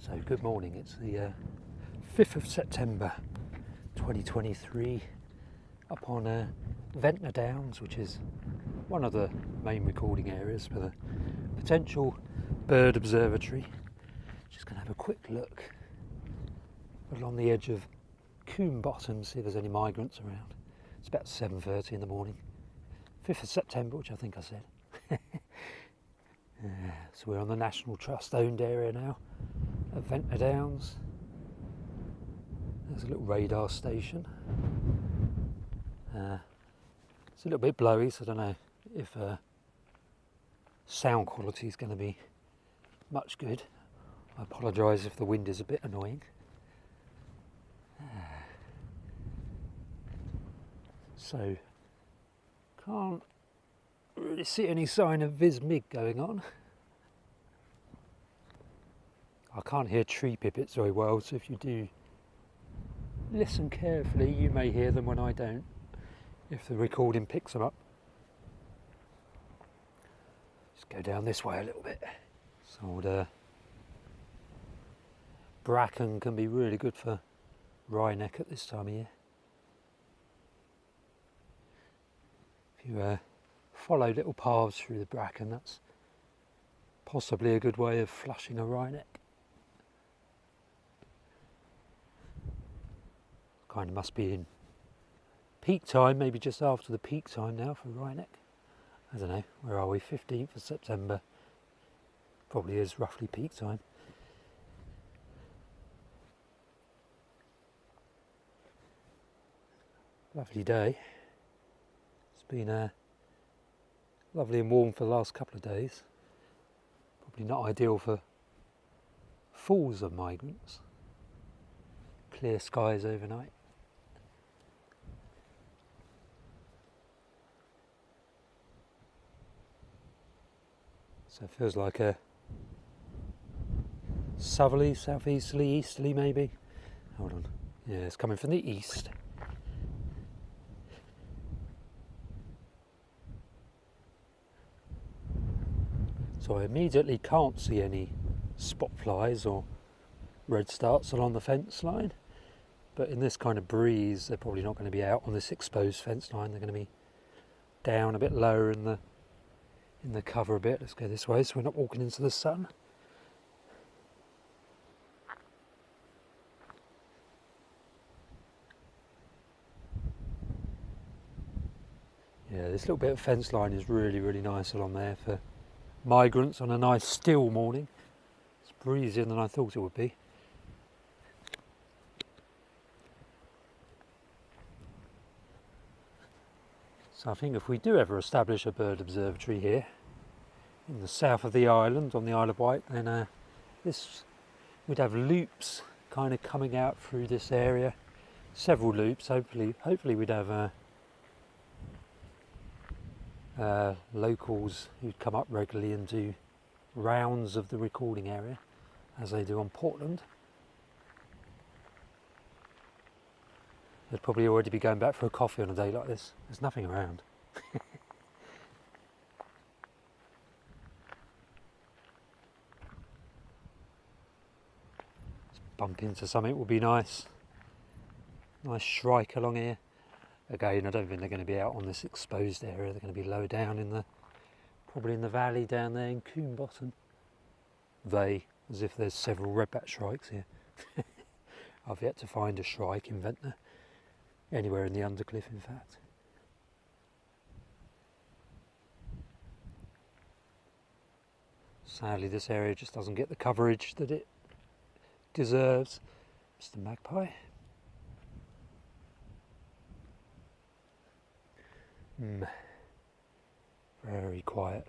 So good morning, it's the 5th of September 2023 up on Ventnor Downs, which is one of the main recording areas for the potential bird observatory. Just going to have a quick look along the edge of Coombe Bottom, see if there's any migrants around. It's about 7:30 in the morning, 5th of September, which I think I said. So we're on the National Trust owned area now at Ventnor Downs. There's a little radar station. It's a little bit blowy, so I don't know if sound quality is going to be much good. I apologise if the wind is a bit annoying. So can't really see any sign of vismig going on. I can't hear tree pipits very well, so if you do listen carefully you may hear them when I don't, if the recording picks them up. Just go down this way a little bit. So bracken can be really good for wryneck at this time of year. If you follow little paths through the bracken, that's possibly a good way of flushing a wryneck. Kind of must be in peak time, maybe just after the peak time now for wryneck. I don't know, where are we? 15th of September. Probably is roughly peak time. Lovely day. It's been lovely and warm for the last couple of days. Probably not ideal for falls of migrants. Clear skies overnight. So it feels like a southerly, southeasterly, easterly maybe. Hold on. Yeah, it's coming from the east. So I immediately can't see any spot flies or red starts along the fence line. But in this kind of breeze, they're probably not going to be out on this exposed fence line. They're going to be down a bit lower in the cover a bit. Let's go this way so we're not walking into the sun. Yeah, this little bit of fence line is really, really nice along there for migrants on a nice still morning. It's breezier than I thought it would be. So I think if we do ever establish a bird observatory here in the south of the island, on the Isle of Wight, then we'd have loops kind of coming out through this area, several loops. Hopefully we'd have locals who'd come up regularly and do rounds of the recording area, as they do on Portland. They'd probably already be going back for a coffee on a day like this. There's nothing around. Bump into something would be nice. Nice shrike along here. Again, I don't think they're going to be out on this exposed area. They're going to be low down probably in the valley down there in Coombe Bottom. As if there's several redback shrikes here. I've yet to find a shrike in Ventnor. Anywhere in the undercliff, in fact. Sadly, this area just doesn't get the coverage that it deserves. Mr. Magpie. Very quiet.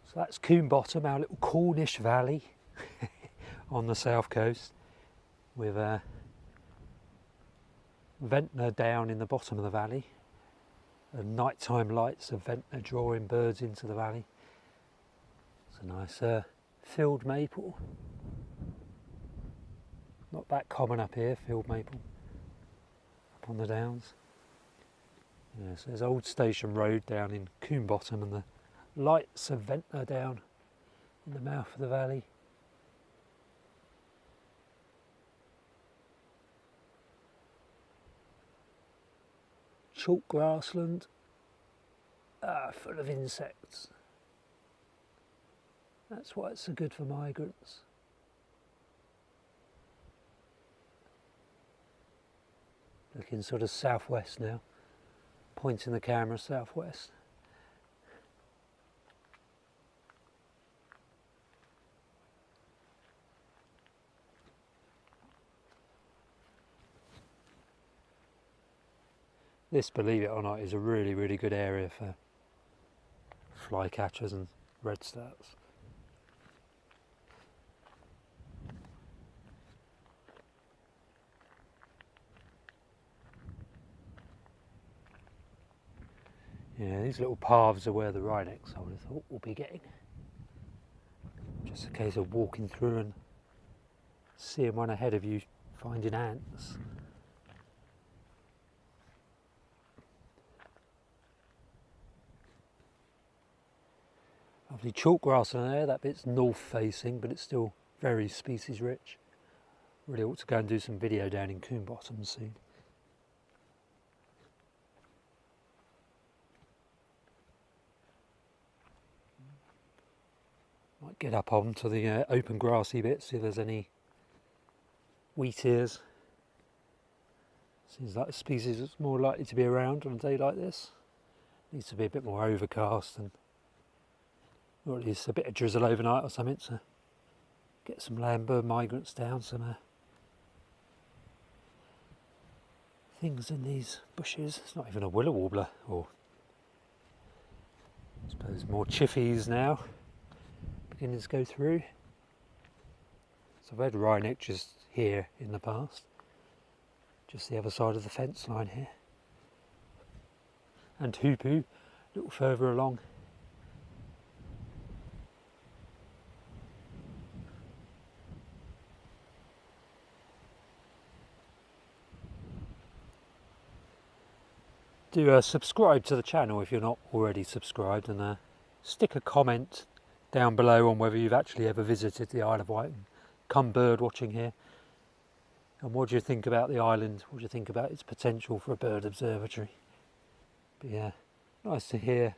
So that's Coombe Bottom, our little Cornish valley on the south coast, with Ventnor down in the bottom of the valley, and nighttime lights of Ventnor drawing birds into the valley. It's a nice field maple. Not that common up here, field maple, up on the downs. Yes, there's Old Station Road down in Coombe Bottom and the lights of Ventnor down in the mouth of the valley. Chalk grassland, full of insects. That's why it's so good for migrants. Looking sort of southwest now, pointing the camera southwest. This, believe it or not, is a really, really good area for flycatchers and redstarts. Yeah, these little paths are where the wrynecks, I would have thought, will be getting. Just a case of walking through and seeing one ahead of you, finding ants. Lovely chalk grass in there, that bit's north facing, but it's still very species rich. Really ought to go and do some video down in Coombe Bottom soon. Might get up onto the open grassy bit, see if there's any wheat ears. Seems like a species that's more likely to be around on a day like this. Needs to be a bit more overcast and, or at least a bit of drizzle overnight or something to get some land bird migrants down, some things in these bushes. It's not even a willow warbler, or I suppose more chiffies now beginning to go through. So I've had wryneck just here in the past, just the other side of the fence line here, and hoopoo a little further along. Do subscribe to the channel if you're not already subscribed, and stick a comment down below on whether you've actually ever visited the Isle of Wight and come bird watching here. And what do you think about the island? What do you think about its potential for a bird observatory? But yeah, nice to hear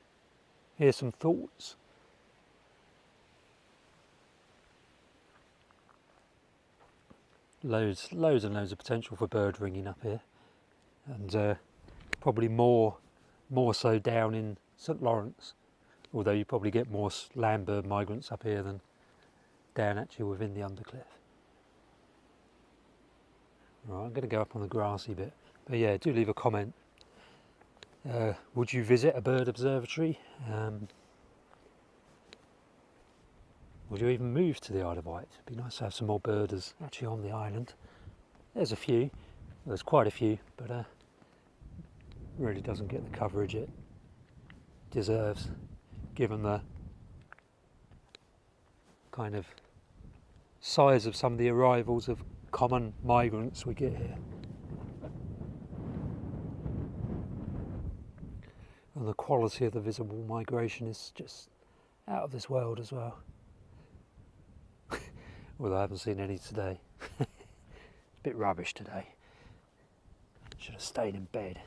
some thoughts. Loads and loads of potential for bird ringing up here, and probably more so down in St Lawrence, although you probably get more land bird migrants up here than down actually within the undercliff. Right, I'm going to go up on the grassy bit, but yeah, do leave a comment. Would you visit a bird observatory? Would you even move to the Isle of Wight? It'd be nice to have some more birders actually on the island. There's a few, there's quite a few, but really doesn't get the coverage it deserves, given the kind of size of some of the arrivals of common migrants we get here. And the quality of the visible migration is just out of this world as well. Although I haven't seen any today. It's a bit rubbish today. Should have stayed in bed.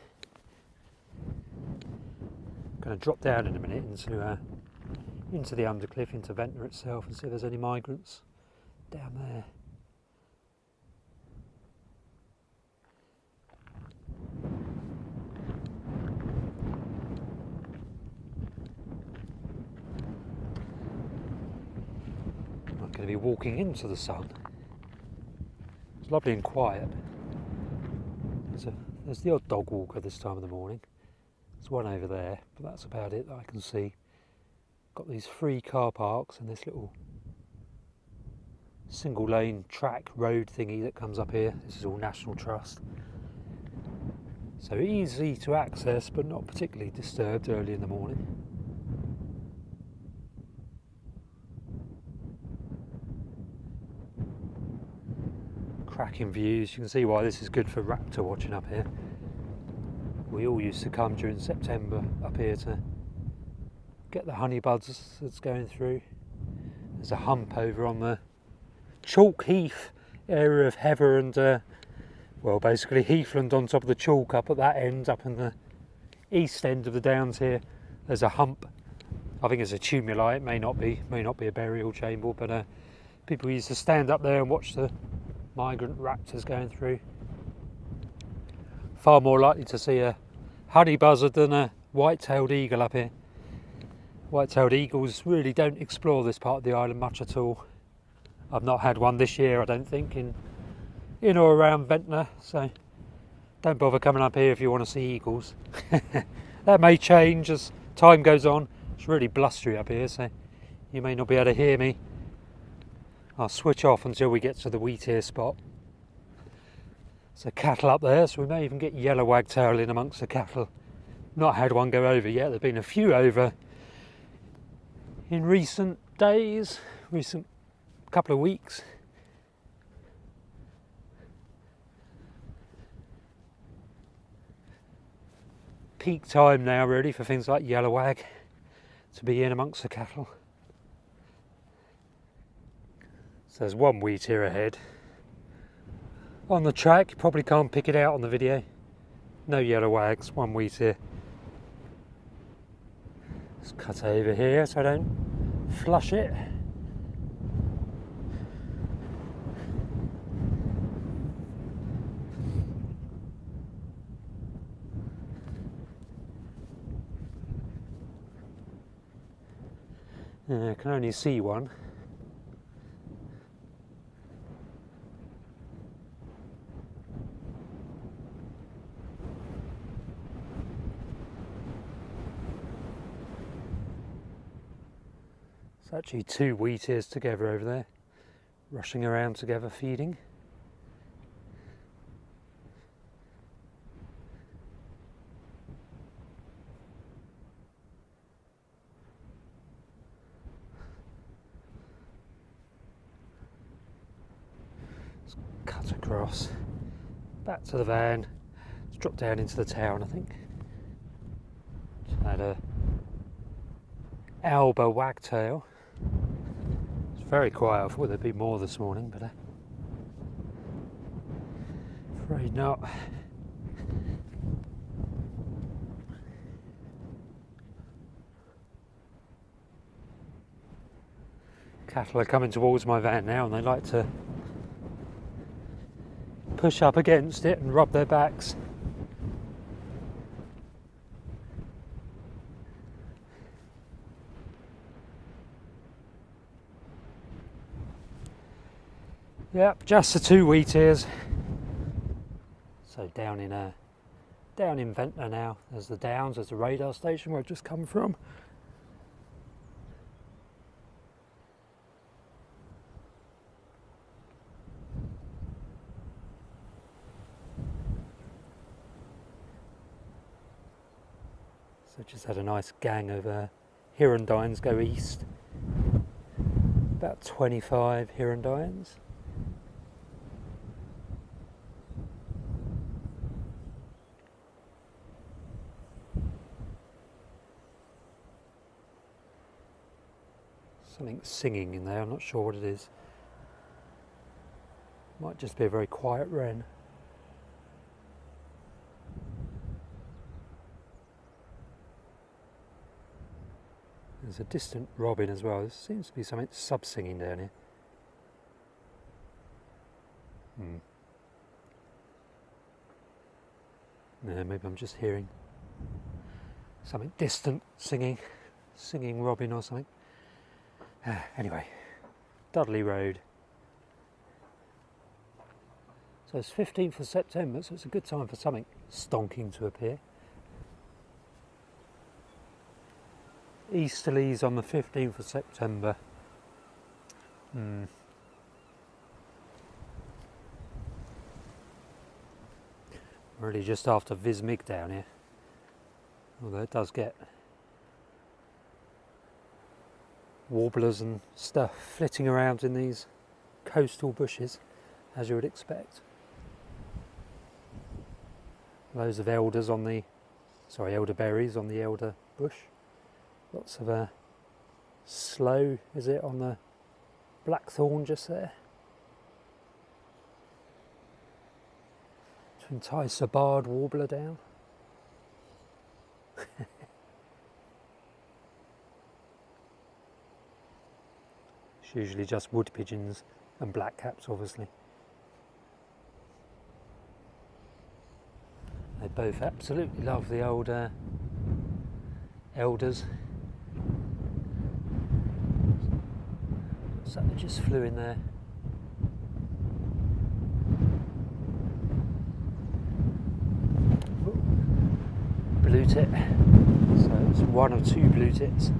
I'm going to drop down in a minute into the undercliff, into Ventnor itself, and see if there's any migrants down there. I'm going to be walking into the sun. It's lovely and quiet. There's the odd dog walker this time of the morning. There's one over there, but that's about it that I can see. Got these free car parks and this little single lane track road thingy that comes up here. This is all National Trust. So easy to access, but not particularly disturbed early in the morning. Cracking views. You can see why this is good for raptor watching up here. We all used to come during September up here to get the honey buds that's going through. There's a hump over on the chalk heath area of heather and well, basically heathland on top of the chalk up at that end, up in the east end of the downs here. There's a hump. I think it's a tumuli. It may not be a burial chamber, but people used to stand up there and watch the migrant raptors going through. Far more likely to see a honey buzzard than a white-tailed eagle up here. White-tailed eagles really don't explore this part of the island much at all. I've not had one this year, I don't think, in or around Ventnor, so don't bother coming up here if you want to see eagles. That may change as time goes on. It's really blustery up here, so you may not be able to hear me. I'll switch off until we get to the wheat ear spot. So cattle up there, so we may even get yellow wagtail in amongst the cattle. Not had one go over yet. There've been a few over in recent days, recent couple of weeks. Peak time now really for things like yellow wag to be in amongst the cattle. So there's one wheat ear ahead. On the track, you probably can't pick it out on the video. No yellow wags, one wheat ear. Let's cut over here so I don't flush it. I can only see one. It's actually two wheat ears together over there, rushing around together feeding. Let's cut across, back to the van. Let's drop down into the town, I think. Just had a Alba wagtail. It's very quiet. I thought there'd be more this morning, but afraid not. Cattle are coming towards my van now, and they like to push up against it and rub their backs. Yep, just the two wheat ears. So down in Ventnor now. There's the Downs, there's the radar station where I've just come from. So just had a nice gang of hirundines go east. About 25 hirundines. Something singing in there, I'm not sure what it is. Might just be a very quiet wren. There's a distant robin as well. There seems to be something sub-singing down here. No, maybe I'm just hearing something distant singing robin or something. Anyway, Dudley Road. So it's 15th of September, so it's a good time for something stonking to appear. Easterlies on the 15th of September. Really just after Vismig down here. Although it does get warblers and stuff flitting around in these coastal bushes, as you would expect. Loads of elders on the sorry, elderberries on the elder bush. Lots of sloe, is it, on the blackthorn just there. To entice a barred warbler down. It's usually just wood pigeons and blackcaps, obviously. They both absolutely love the old elders. So they just flew in there. Blue tit. So it's one of two blue tits.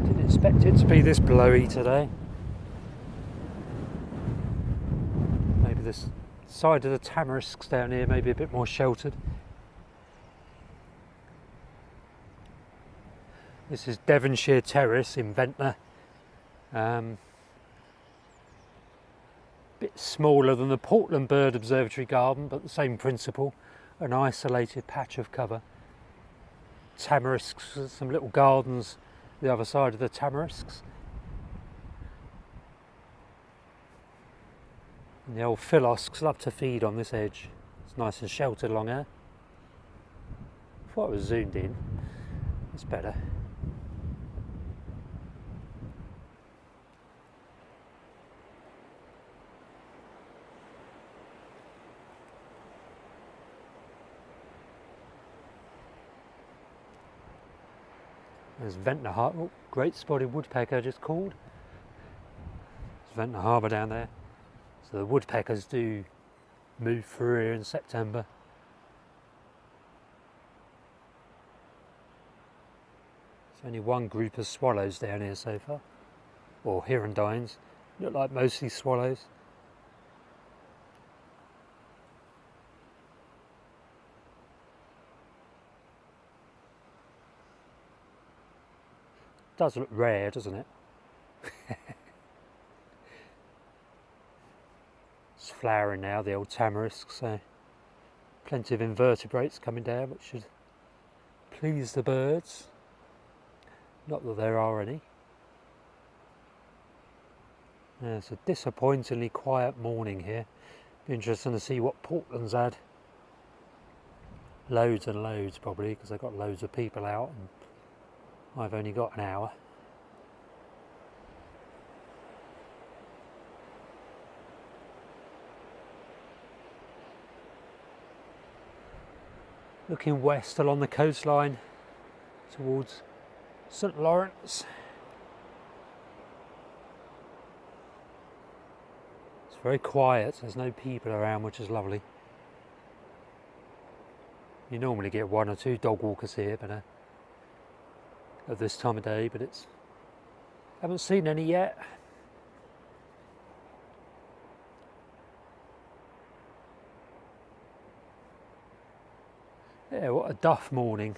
Didn't expect it to be this blowy today. Maybe this side of the tamarisks down here may be a bit more sheltered. This is Devonshire Terrace in Ventnor. Bit smaller than the Portland Bird Observatory garden, but the same principle. An isolated patch of cover. Tamarisks, some little gardens the other side of the tamarisks. And the old philosks love to feed on this edge. It's nice and sheltered along here. Thought it was zoomed in. It's better. There's Ventnor Harbour, oh, great spotted woodpecker just called. There's Ventnor Harbour down there. So the woodpeckers do move through here in September. There's only one group of swallows down here so far, or hirundines. Look like mostly swallows. Does look rare, doesn't it? It's flowering now, the old tamarisk, so plenty of invertebrates coming down, which should please the birds. Not that there are any. Yeah, it's a disappointingly quiet morning here. Be interesting to see what Portland's had. Loads and loads probably, because they've got loads of people out. And I've only got an hour. Looking west along the coastline towards St Lawrence. It's very quiet, there's no people around, which is lovely. You normally get one or two dog walkers here, but at this time of day, but haven't seen any yet. Yeah, what a duff morning.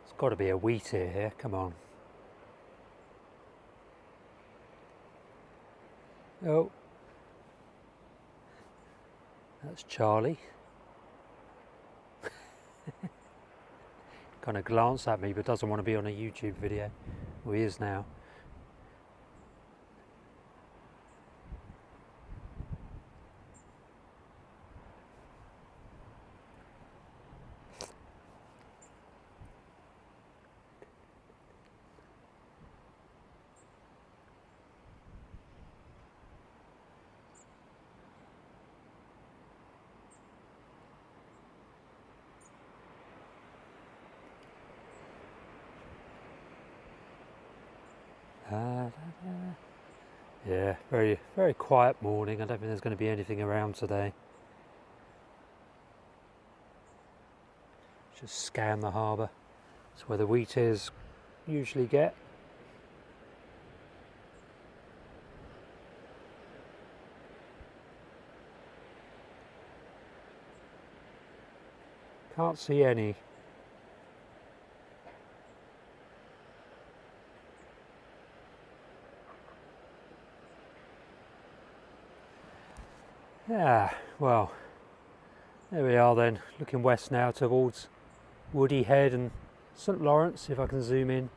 It's got to be a wheat ear here, come on. Oh, that's Charlie. Kind of glanced at me but doesn't want to be on a YouTube video. Well, he is now. Yeah, very, very quiet morning. I don't think there's going to be anything around today. Just scan the harbour. That's where the wheatears usually get. Can't see any. Yeah, well, there we are then, looking west now towards Woody Head and St Lawrence, if I can zoom in.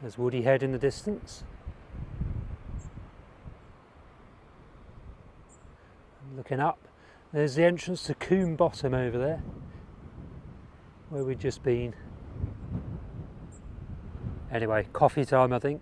There's Woody Head in the distance. Looking up, there's the entrance to Coombe Bottom over there, where we've just been. Anyway, coffee time I think.